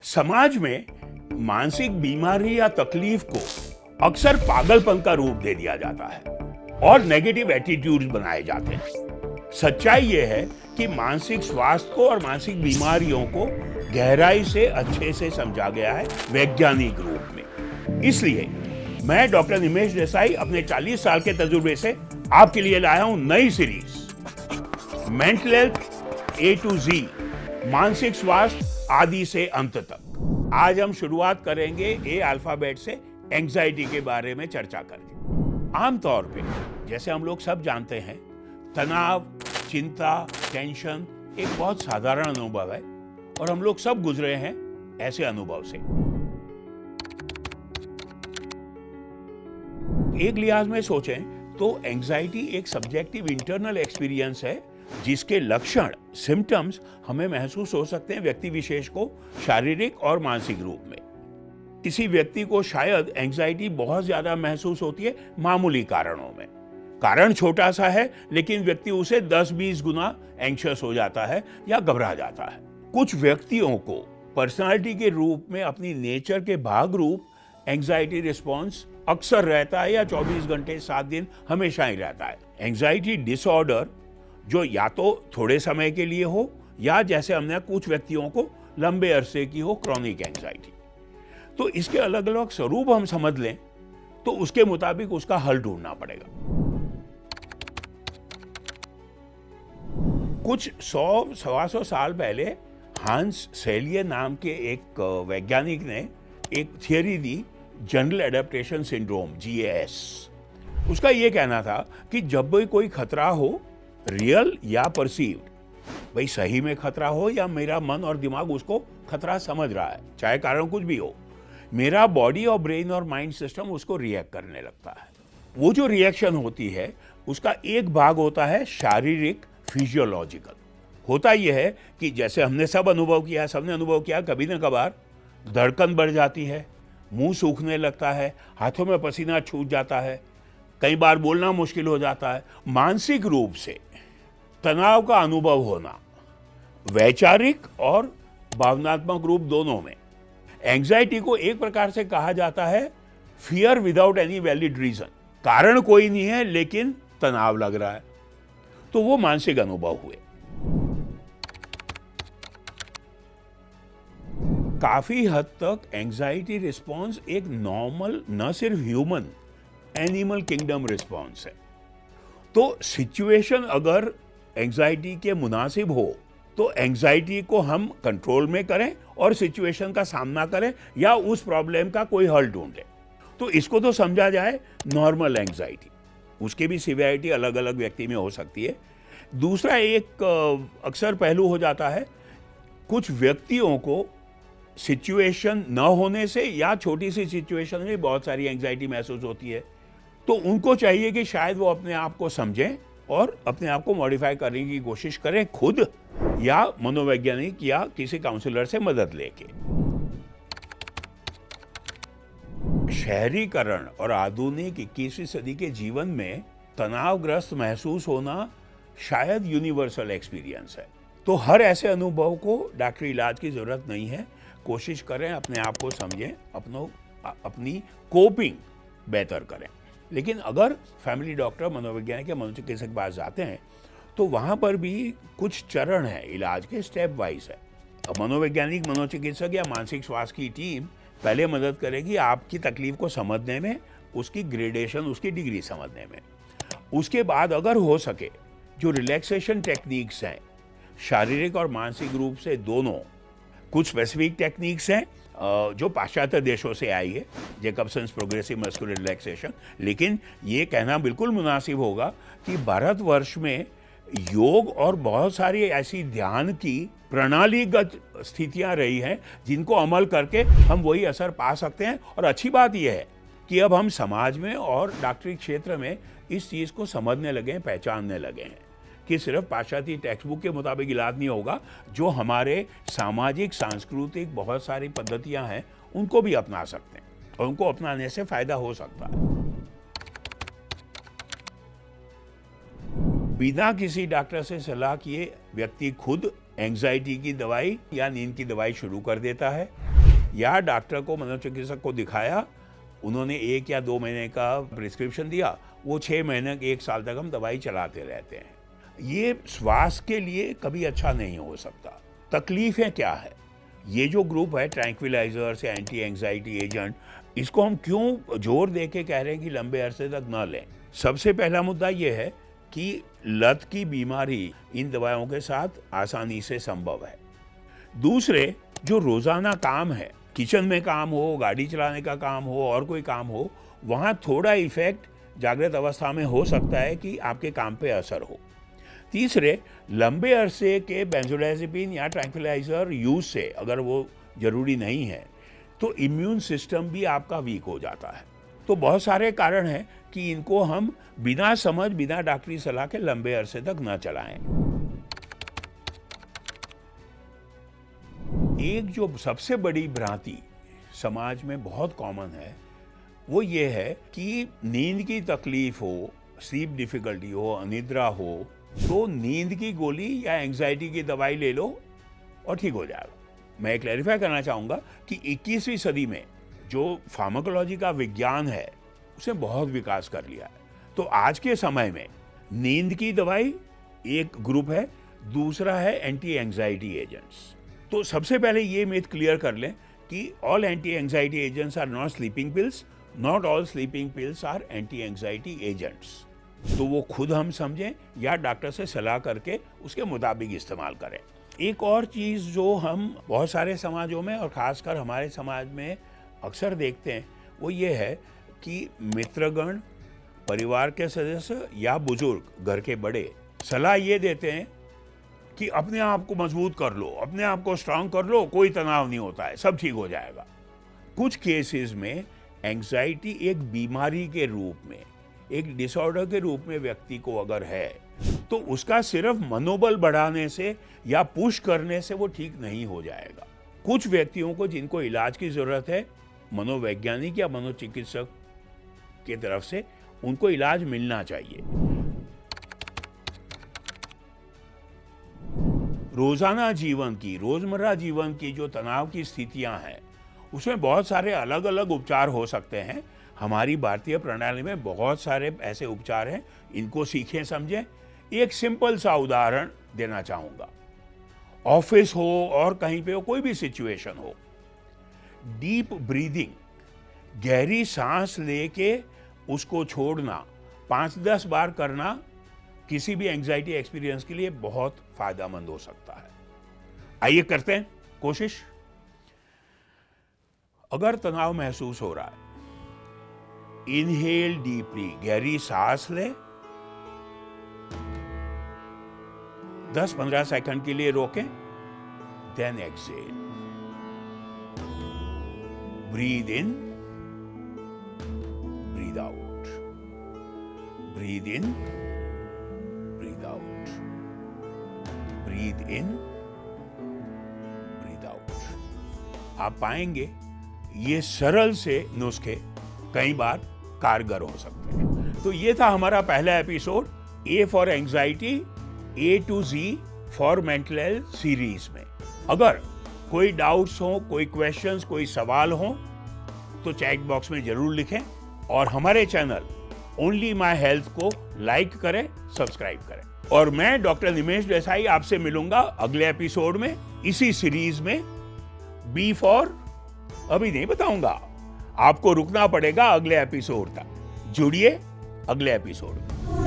समाज में मानसिक बीमारी या तकलीफ को अक्सर पागलपन का रूप दे दिया जाता है और नेगेटिव एटीट्यूड्स बनाए जाते हैं। सच्चाई यह है कि मानसिक स्वास्थ्य को और मानसिक बीमारियों को गहराई से अच्छे से समझा गया है वैज्ञानिक रूप में। इसलिए मैं डॉक्टर निमेश देसाई अपने 40 साल के तजुर्बे से आपके लिए लाया हूं नई series mental health A to Z, मानसिक स्वास्थ्य आदि से अंत तक। आज हम शुरुआत करेंगे ए अल्फाबेट से एंजाइटी के बारे में चर्चा करके। आमतौर पे जैसे हम लोग सब जानते हैं, तनाव, चिंता, टेंशन एक बहुत साधारण अनुभव है और हम लोग सब गुजरे हैं ऐसे अनुभव से। एक लिहाज में सोचें तो एंजाइटी एक सब्जेक्टिव इंटरनल एक्सपीरियंस है जिसके लक्षण, सिम्टम्स हमें महसूस हो सकते हैं व्यक्ति विशेष को शारीरिक और मानसिक रूप में। किसी व्यक्ति को शायद एंजाइटी बहुत ज्यादा महसूस होती है मामूली कारणों में। कारण छोटा सा है लेकिन व्यक्ति उसे 10-20 गुना एंग्शियस हो जाता है या घबरा जाता है। कुछ व्यक्तियों को पर्सनालिटी के रूप में अपनी नेचर के भाग रूप एंजाइटी रिस्पॉन्स अक्सर रहता है या 24 घंटे 7 दिन हमेशा ही रहता है। एंजाइटी डिसऑर्डर जो या तो थोड़े समय के लिए हो या जैसे हमने कुछ व्यक्तियों को लंबे अरसे की हो क्रॉनिक एंजाइटी, तो इसके अलग अलग स्वरूप हम समझ लें तो उसके मुताबिक उसका हल ढूंढना पड़ेगा। कुछ 100-125 साल पहले हांस सेलियर नाम के एक वैज्ञानिक ने एक थियरी दी, जनरल एडेप्टेशन सिंड्रोम GAS। उसका यह कहना था कि जब भी कोई खतरा हो, रियल या परसीव्ड, भाई सही में खतरा हो या मेरा मन और दिमाग उसको खतरा समझ रहा है, चाहे कारण कुछ भी हो, मेरा बॉडी और ब्रेन और माइंड सिस्टम उसको रिएक्ट करने लगता है। वो जो रिएक्शन होती है उसका एक भाग होता है शारीरिक, फिजियोलॉजिकल। होता यह है कि जैसे हमने सब अनुभव किया, सबने अनुभव किया, कभी न कभार धड़कन बढ़ जाती है, मुंह सूखने लगता है, हाथों में पसीना छूट जाता है, कई बार बोलना मुश्किल हो जाता है। मानसिक रूप से तनाव का अनुभव होना वैचारिक और भावनात्मक रूप दोनों में। एंजाइटी को एक प्रकार से कहा जाता है fear without any valid reason. कारण कोई नहीं है लेकिन तनाव लग रहा है, तो वो मानसिक अनुभव हुए। काफी हद तक एंजाइटी रिस्पॉन्स एक नॉर्मल, न सिर्फ ह्यूमन, एनिमल किंगडम रिस्पॉन्स है। तो सिचुएशन अगर एंजाइटी के मुनासिब हो तो एंजाइटी को हम कंट्रोल में करें और सिचुएशन का सामना करें या उस प्रॉब्लम का कोई हल ढूंढें, तो इसको तो समझा जाए नॉर्मल एंजाइटी। उसकी भी सिवियरिटी अलग अलग व्यक्ति में हो सकती है। दूसरा एक अक्सर पहलू हो जाता है, कुछ व्यक्तियों को सिचुएशन न होने से या छोटी सी सिचुएशन में बहुत सारी एंजाइटी महसूस होती है, तो उनको चाहिए कि शायद वो अपने आप को समझें और अपने आप को मॉडिफाई करने की कोशिश करें खुद या मनोवैज्ञानिक या किसी काउंसलर से मदद लेके। शहरीकरण और आधुनिक 21वीं सदी के जीवन में तनावग्रस्त महसूस होना शायद यूनिवर्सल एक्सपीरियंस है। तो हर ऐसे अनुभव को डॉक्टरी इलाज की जरूरत नहीं है। कोशिश करें अपने आप को समझें, अपनी कोपिंग बेहतर करें। लेकिन अगर फैमिली डॉक्टर, मनोवैज्ञानिक या मनोचिकित्सक के पास जाते हैं तो वहाँ पर भी कुछ चरण है इलाज के, स्टेप वाइज है। अब मनोवैज्ञानिक, मनोचिकित्सक या मानसिक स्वास्थ्य की टीम पहले मदद करेगी आपकी तकलीफ को समझने में, उसकी ग्रेडेशन, उसकी डिग्री समझने में। उसके बाद अगर हो सके जो रिलैक्सेशन टेक्निक्स हैं, शारीरिक और मानसिक रूप से दोनों, कुछ स्पेसिफिक टेक्निक्स हैं जो पाश्चात्य देशों से आई है, जैकबसन्स प्रोग्रेसिव मस्कुलर रिलैक्सेशन। लेकिन ये कहना बिल्कुल मुनासिब होगा कि भारतवर्ष में योग और बहुत सारी ऐसी ध्यान की प्रणालीगत स्थितियां रही हैं जिनको अमल करके हम वही असर पा सकते हैं। और अच्छी बात यह है कि अब हम समाज में और डॉक्टरी क्षेत्र में इस चीज़ को समझने लगे हैं, पहचानने लगे हैं कि सिर्फ पाश्चात्य टेक्स्ट बुक के मुताबिक इलाज नहीं होगा, जो हमारे सामाजिक, सांस्कृतिक बहुत सारी पद्धतियां हैं उनको भी अपना सकते हैं और उनको अपनाने से फायदा हो सकता है। बिना किसी डॉक्टर से सलाह किए व्यक्ति खुद एंजाइटी की दवाई या नींद की दवाई शुरू कर देता है। या डॉक्टर को, मनोचिकित्सक को दिखाया, उन्होंने 1 या 2 महीने का प्रिस्क्रिप्शन दिया, वो 6 महीने 1 साल तक हम दवाई चलाते रहते हैं। ये स्वास्थ्य के लिए कभी अच्छा नहीं हो सकता। तकलीफें क्या है? ये जो ग्रुप है ट्रैंक्विलाइजर्स या एंटी एंग्जाइटी एजेंट, इसको हम क्यों जोर दे के कह रहे हैं कि लंबे अरसे तक न लें? सबसे पहला मुद्दा ये है कि लत की बीमारी इन दवाओं के साथ आसानी से संभव है। दूसरे, जो रोजाना काम है, किचन में काम हो, गाड़ी चलाने का काम हो और कोई काम हो, वहाँ थोड़ा इफेक्ट जागृत अवस्था में हो सकता है कि आपके काम पे असर हो। तीसरे, लंबे अरसे के बेंजोडाइज़ेपिन या ट्रैंक्विलाइजर यूज से अगर वो जरूरी नहीं है तो इम्यून सिस्टम भी आपका वीक हो जाता है। तो बहुत सारे कारण हैं कि इनको हम बिना समझ, बिना डॉक्टरी सलाह के लंबे अरसे तक न चलाएं। एक जो सबसे बड़ी भ्रांति समाज में बहुत कॉमन है वो ये है कि नींद की तकलीफ हो, स्लीप डिफिकल्टी हो, अनिद्रा हो, तो नींद की गोली या एंग्जाइटी की दवाई ले लो और ठीक हो जाएगा। मैं क्लैरिफाई करना चाहूँगा कि 21वीं सदी में जो फार्माकोलॉजी का विज्ञान है उसने बहुत विकास कर लिया है। तो आज के समय में नींद की दवाई एक ग्रुप है, दूसरा है एंटी एंग्जाइटी एजेंट्स। तो सबसे पहले ये मिथ क्लियर कर लें कि all anti anxiety agents are not sleeping pills, not all sleeping pills are anti anxiety agents. तो वो खुद हम समझें या डॉक्टर से सलाह करके उसके मुताबिक इस्तेमाल करें। एक और चीज़ जो हम बहुत सारे समाजों में और ख़ासकर हमारे समाज में अक्सर देखते हैं वो ये है कि मित्रगण, परिवार के सदस्य या बुजुर्ग, घर के बड़े सलाह ये देते हैं कि अपने आप को मजबूत कर लो, अपने आप को स्ट्रांग कर लो, कोई तनाव नहीं होता है, सब ठीक हो जाएगा। कुछ केसेस में एंग्जाइटी एक बीमारी के रूप में, एक डिसऑर्डर के रूप में व्यक्ति को अगर है तो उसका सिर्फ मनोबल बढ़ाने से या पुश करने से वो ठीक नहीं हो जाएगा। कुछ व्यक्तियों को जिनको इलाज की जरूरत है, मनोवैज्ञानिक या मनोचिकित्सक की तरफ से उनको इलाज मिलना चाहिए। रोजाना जीवन की, रोजमर्रा जीवन की जो तनाव की स्थितियां हैं उसमें बहुत सारे अलग अलग उपचार हो सकते हैं। हमारी भारतीय प्रणाली में बहुत सारे ऐसे उपचार हैं, इनको सीखें, समझें। एक सिंपल सा उदाहरण देना चाहूंगा। ऑफिस हो और कहीं पे हो, कोई भी सिचुएशन हो, डीप ब्रीदिंग, गहरी सांस लेके उसको छोड़ना 5-10 बार करना किसी भी एंग्जाइटी एक्सपीरियंस के लिए बहुत फायदेमंद हो सकता है। आइए करते हैं कोशिश। अगर तनाव महसूस हो रहा है, इनहेल डीपली, गहरी सांस ले, 10-15 सेकंड के लिए रोकें, then exhale. Breathe in, breathe out, breathe in, breathe out, breathe in, breathe out. आप पाएंगे ये सरल से नुस्खे कई बार कारगर हो सकते हैं। तो ये था हमारा पहला episode, A for anxiety, A to Z for mental health series में। अगर कोई डाउट्स हो, कोई क्वेश्चंस, कोई सवाल हो तो चैट बॉक्स में जरूर लिखें और हमारे चैनल ओनली माय हेल्थ को लाइक करें, सब्सक्राइब करें। और मैं डॉक्टर निमेश देसाई आपसे मिलूंगा अगले एपिसोड में, इसी सीरीज में। बी फॉर अभी नहीं बताऊंगा, आपको रुकना पड़ेगा अगले एपिसोड तक। जुड़िए अगले एपिसोड में।